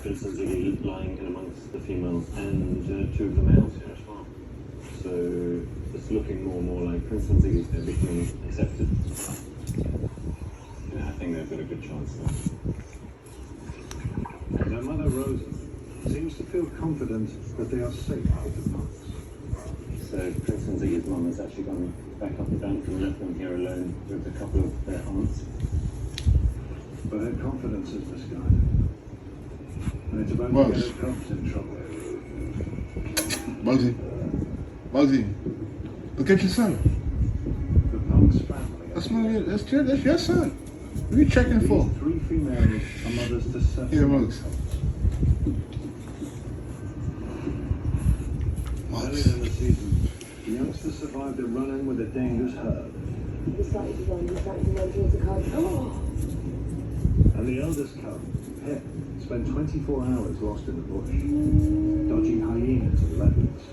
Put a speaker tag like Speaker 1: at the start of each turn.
Speaker 1: Prince and Ziggy lying in amongst the females and two of the males here as well. So it's looking more and more like Prince and Ziggy's going to become accepted. Yeah, I think they've got a good chance there.
Speaker 2: Their mother Rosa seems to feel confident that they are safe with the monks.
Speaker 1: So Prince and Ziggy's mum has actually gone back up the bank and left them here alone with a couple of their aunts.
Speaker 2: But her confidence is misguided. And it's about to get her cubs in trouble.
Speaker 3: Mugzy, look at your son.
Speaker 2: The monk's family.
Speaker 3: That's your son. What are you checking for?
Speaker 2: These three females are mothers to seven.
Speaker 3: Here, Mugs.
Speaker 2: Earlier in the season, the youngsters survived a run-in with a dangerous herd.
Speaker 4: He started to run towards the cub. Oh!
Speaker 2: And the eldest cub, Pip, spent 24 hours lost in the bush, dodging hyenas and leopards.